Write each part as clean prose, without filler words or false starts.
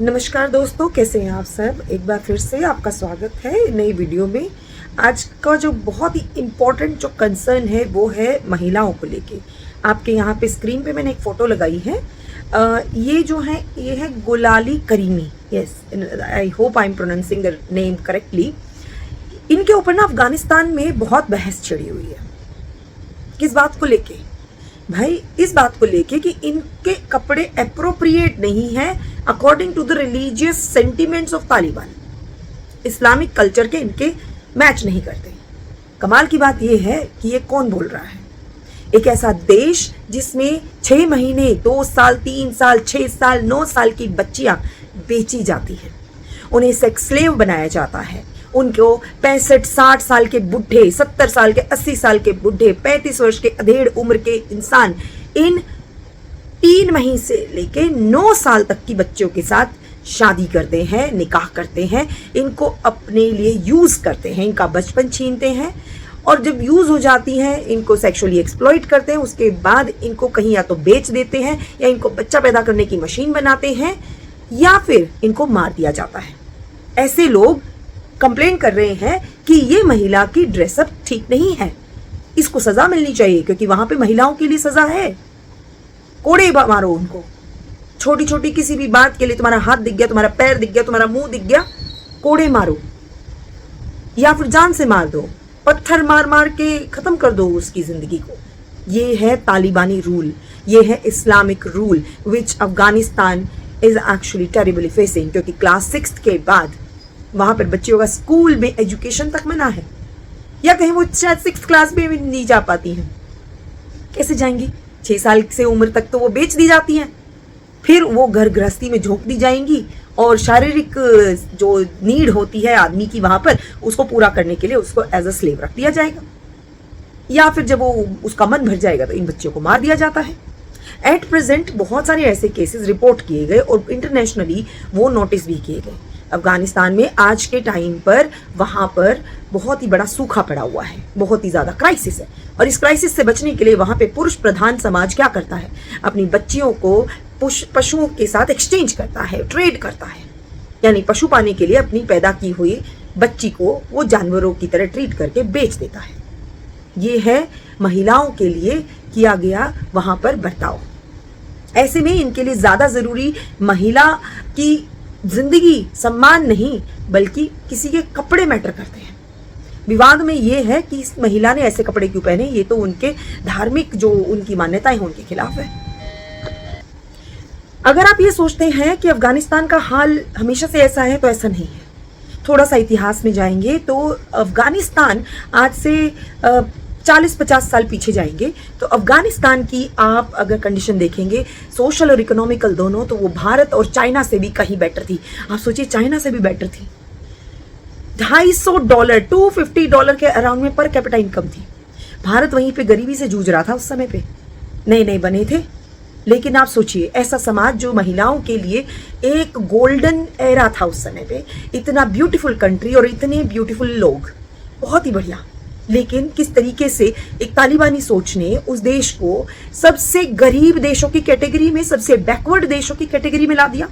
नमस्कार दोस्तों, कैसे हैं आप सब। एक बार फिर से आपका स्वागत है नई वीडियो में। आज का जो बहुत ही इम्पोर्टेंट जो कंसर्न है वो है महिलाओं को लेके। आपके यहाँ पे स्क्रीन पे मैंने एक फ़ोटो लगाई है। ये है Gulalai Karimi. Yes, I hope I am pronouncing the name correctly. इनके ऊपर ना अफगानिस्तान में बहुत बहस छिड़ी हुई है। किस बात को लेके भाई? इस बात को लेके कि इनके कपड़े अप्रोप्रिएट नहीं है according to the religious sentiments of Taliban. Islamic culture के इनके मैच नहीं करते। कमाल की बात यह है कि ये कौन बोल रहा है? एक ऐसा देश जिसमें 6 महीने, 2 साल, 3 साल, 6 साल, 9 साल की बच्चियां बेची जाती हैं, उन्हें सेक्स स्लेव बनाया जाता है। उनको 65-60 साल के बुढ़े, 70 साल के, 80 साल के बुढ़े, 35 वर्ष के अधेड़ उम्र के इंसान इन 3 महीने से लेके 9 साल तक की बच्चों के साथ शादी करते हैं, निकाह करते हैं, इनको अपने लिए यूज करते हैं, इनका बचपन छीनते हैं और जब यूज हो जाती हैं इनको सेक्सुअली एक्सप्लॉइट करते हैं। उसके बाद इनको कहीं या तो बेच देते हैं या इनको बच्चा पैदा करने की मशीन बनाते हैं या फिर इनको मार दिया जाता है। ऐसे लोग कंप्लेन कर रहे हैं कि ये महिला की ड्रेसअप ठीक नहीं है, इसको सजा मिलनी चाहिए क्योंकि वहां पे महिलाओं के लिए सजा है। कोड़े मारो उनको, छोटी छोटी किसी भी बात के लिए। तुम्हारा हाथ दिख गया, तुम्हारा पैर दिख गया, तुम्हारा मुंह दिख गया, कोड़े मारो या फिर जान से मार दो, पत्थर मार मार के खत्म कर दो उसकी जिंदगी को। ये है तालिबानी रूल, ये है Islamic rule which Afghanistan is actually terribly facing. क्योंकि क्लास 6 के बाद वहां पर बच्चियों का स्कूल में एजुकेशन तक मना है, या कहीं वो शायद 6th क्लास में भी नहीं जा पाती हैं। कैसे जाएंगी? 6 साल से उम्र तक तो वो बेच दी जाती हैं, फिर वो घर गृहस्थी में झोंक दी जाएंगी और शारीरिक जो नीड होती है आदमी की वहां पर, उसको पूरा करने के लिए उसको एज अ स्लेव रख दिया जाएगा, या फिर जब वो उसका मन भर जाएगा तो इन बच्चों को मार दिया जाता है। एट प्रेजेंट बहुत सारे ऐसे केसेस रिपोर्ट किए गए और इंटरनेशनली वो नोटिस भी किए गए। अफगानिस्तान में आज के टाइम पर वहां पर बहुत ही बड़ा सूखा पड़ा हुआ है, बहुत ही ज्यादा क्राइसिस है। और इस क्राइसिस से बचने के लिए वहां पे पुरुष प्रधान समाज क्या करता है? अपनी बच्चियों को पशुओं के साथ एक्सचेंज करता है, ट्रेड करता है, यानी पशु पाने के लिए अपनी पैदा की हुई बच्ची को वो जानवरों की तरह ट्रीट करके बेच देता है। ये है महिलाओं के लिए किया गया वहां पर बर्ताव। ऐसे में इनके लिए ज्यादा जरूरी महिला की जिंदगी, सम्मान नहीं बल्कि किसी के कपड़े मैटर करते हैं। विवाद में यह है कि इस महिला ने ऐसे कपड़े क्यों पहने, ये तो उनके धार्मिक जो उनकी मान्यताएं हैं उनके खिलाफ है। अगर आप ये सोचते हैं कि अफगानिस्तान का हाल हमेशा से ऐसा है तो ऐसा नहीं है। थोड़ा सा इतिहास में जाएंगे तो अफगानिस्तान आज से 40-50 साल पीछे जाएंगे तो अफगानिस्तान की आप अगर कंडीशन देखेंगे सोशल और इकोनॉमिकल दोनों, तो वो भारत और चाइना से भी कहीं बेटर थी। आप सोचिए, चाइना से भी बेटर थी। $250 $250 के अराउंड में पर कैपिटा इनकम थी। भारत वहीं पे गरीबी से जूझ रहा था उस समय पे, नए बने थे। लेकिन आप सोचिए, ऐसा समाज जो महिलाओं के लिए एक गोल्डन एरा था उस समय पे, इतना ब्यूटीफुल कंट्री और इतने ब्यूटीफुल लोग, बहुत ही बढ़िया। लेकिन किस तरीके से एक तालिबानी सोच ने उस देश को सबसे गरीब देशों की कैटेगरी में, सबसे बैकवर्ड देशों की कैटेगरी में ला दिया।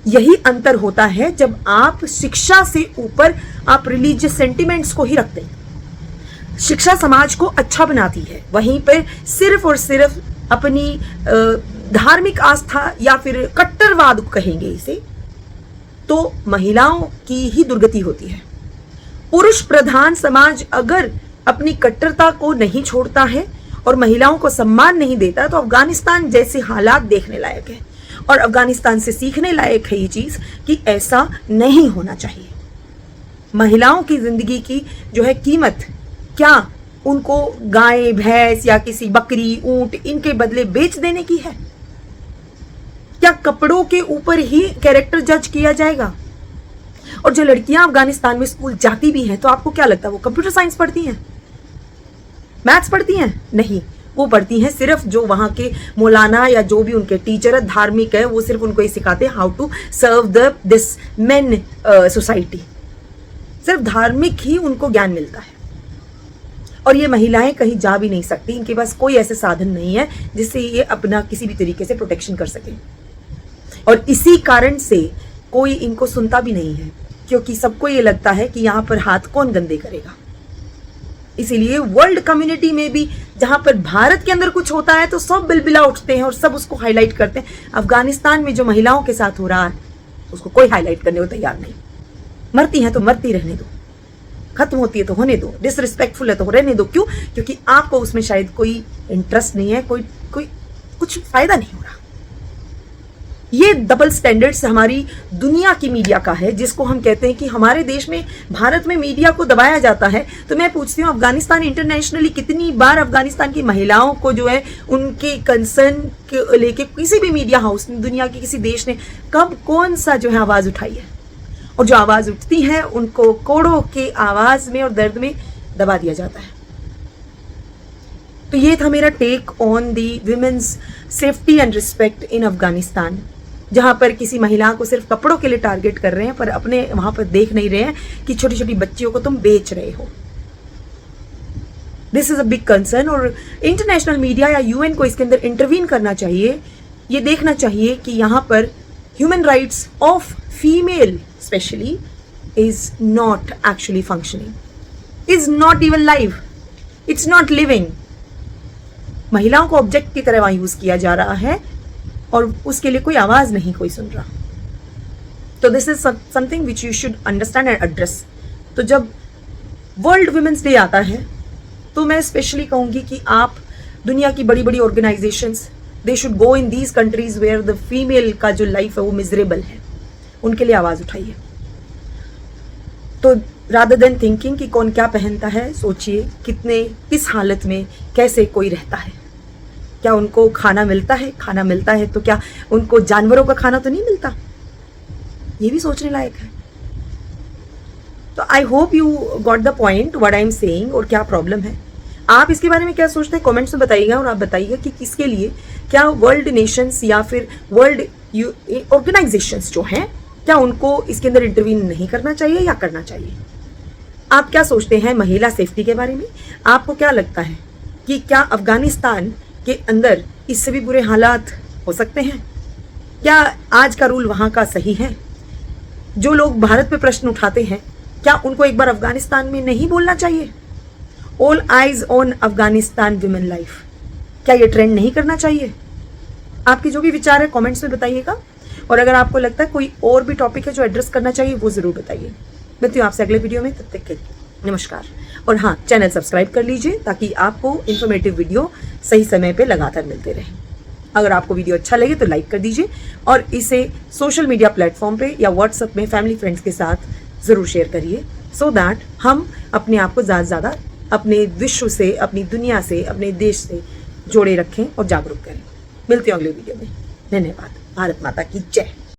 यही अंतर होता है जब आप शिक्षा से ऊपर आप रिलीजियस सेंटिमेंट्स को ही रखते हैं। शिक्षा समाज को अच्छा बनाती है, वहीं पर सिर्फ और सिर्फ अपनी धार्मिक आस्था या फिर कट्टरवाद कहेंगे इसे, तो महिलाओं की ही दुर्गति होती है। पुरुष प्रधान समाज अगर अपनी कट्टरता को नहीं छोड़ता है और महिलाओं को सम्मान नहीं देता तो अफगानिस्तान जैसे हालात देखने लायक है। और अफगानिस्तान से सीखने लायक है ये चीज कि ऐसा नहीं होना चाहिए। महिलाओं की जिंदगी की जो है कीमत, क्या उनको गाय, भैंस या किसी बकरी, ऊंट इनके बदले बेच देने की है? क्या कपड़ों के ऊपर ही कैरेक्टर जज किया जाएगा? और जो लड़कियां अफगानिस्तान में स्कूल जाती भी हैं तो आपको क्या लगता है वो कंप्यूटर साइंस पढ़ती हैं, मैथ्स पढ़ती हैं? नहीं, वो पढ़ती हैं सिर्फ जो वहां के मौलाना या जो भी उनके टीचर धार्मिक है वो सिर्फ उनको ये सिखाते हैं how to serve this men society. सिर्फ धार्मिक ही उनको ज्ञान मिलता है। और ये महिलाएं कहीं जा भी नहीं सकती, इनके पास कोई ऐसे साधन नहीं है जिससे ये अपना किसी भी तरीके से प्रोटेक्शन कर सके। और इसी कारण से कोई इनको सुनता भी नहीं है, क्योंकि सबको ये लगता है कि यहाँ पर हाथ कौन गंदे करेगा। इसीलिए वर्ल्ड कम्युनिटी में भी जहां पर भारत के अंदर कुछ होता है तो सब बिलबिला उठते हैं और सब उसको हाईलाइट करते हैं। अफगानिस्तान में जो महिलाओं के साथ हो रहा है उसको कोई हाईलाइट करने को तैयार नहीं। मरती हैं तो मरती रहने दो, खत्म होती है तो होने दो, डिसरिस्पेक्टफुल है तो रहने दो। क्यों? क्योंकि आपको उसमें शायद कोई इंटरेस्ट नहीं है, कोई कुछ फायदा नहीं हो रहा। ये डबल स्टैंडर्ड्स हमारी दुनिया की मीडिया का है, जिसको हम कहते हैं कि हमारे देश में, भारत में मीडिया को दबाया जाता है। तो मैं पूछती हूँ, अफगानिस्तान इंटरनेशनली कितनी बार अफगानिस्तान की महिलाओं को जो है उनके कंसर्न के लेके किसी भी मीडिया हाउस ने, दुनिया के किसी देश ने कब कौन सा जो है आवाज उठाई है? और जो आवाज उठती है उनको कोड़ों के आवाज में और दर्द में दबा दिया जाता है। तो ये था मेरा take on the women's safety and respect in Afghanistan, जहां पर किसी महिला को सिर्फ कपड़ों के लिए टारगेट कर रहे हैं, पर अपने वहां पर देख नहीं रहे हैं कि छोटी छोटी बच्चियों को तुम बेच रहे हो। This is a big concern. और इंटरनेशनल मीडिया या यूएन को इसके अंदर इंटरवीन करना चाहिए। ये देखना चाहिए कि यहां पर human rights of female specially is not actually functioning, is not even live, it's not living. महिलाओं को ऑब्जेक्ट की तरह वहां यूज किया जा रहा है और उसके लिए कोई आवाज नहीं कोई सुन रहा। तो this is something which you should understand and address. तो जब वर्ल्ड वुमेन्स डे आता है तो मैं स्पेशली कहूंगी कि आप दुनिया की बड़ी बड़ी organizations, they should go in these countries where the female का जो लाइफ है वो मिजरेबल है, उनके लिए आवाज उठाइए। तो रादर देन थिंकिंग कि कौन क्या पहनता है, सोचिए किस हालत में कैसे कोई रहता है। क्या उनको खाना मिलता है? खाना मिलता है तो क्या उनको जानवरों का खाना तो नहीं मिलता? ये भी सोचने लायक है। तो I hope you got the point what I am saying. और क्या प्रॉब्लम है, आप इसके बारे में क्या सोचते हैं कमेंट्स में बताइएगा। और आप बताइएगा कि किसके लिए, क्या वर्ल्ड नेशंस या फिर वर्ल्ड ऑर्गेनाइजेशंस जो हैं, क्या उनको इसके अंदर इंटरवीन नहीं करना चाहिए या करना चाहिए? आप क्या सोचते हैं महिला सेफ्टी के बारे में? आपको क्या लगता है कि क्या अफगानिस्तान के अंदर इससे भी बुरे हालात हो सकते हैं? क्या आज का रूल वहां का सही है? जो लोग भारत पे प्रश्न उठाते हैं, क्या उनको एक बार अफगानिस्तान में नहीं बोलना चाहिए? All eyes on Afghanistan women life, क्या ये ट्रेंड नहीं करना चाहिए? आपके जो भी विचार है कमेंट्स में बताइएगा। और अगर आपको लगता है कोई और भी टॉपिक है जो एड्रेस करना चाहिए, वो जरूर बताइए। मिलती हूँ आपसे अगले वीडियो में, तब तक के लिए नमस्कार। और हाँ, चैनल सब्सक्राइब कर लीजिए ताकि आपको इन्फॉर्मेटिव वीडियो सही समय पे लगातार मिलते रहे। अगर आपको वीडियो अच्छा लगे तो लाइक कर दीजिए और इसे सोशल मीडिया प्लेटफॉर्म पे या व्हाट्सएप में फैमिली फ्रेंड्स के साथ ज़रूर शेयर करिए, सो दैट हम अपने आप को ज़्यादा से ज़्यादा अपने विश्व से, अपनी दुनिया से, अपने देश से जोड़े रखें और जागरूक करें। मिलते हैं अगले वीडियो में। धन्यवाद। भारत माता की जय।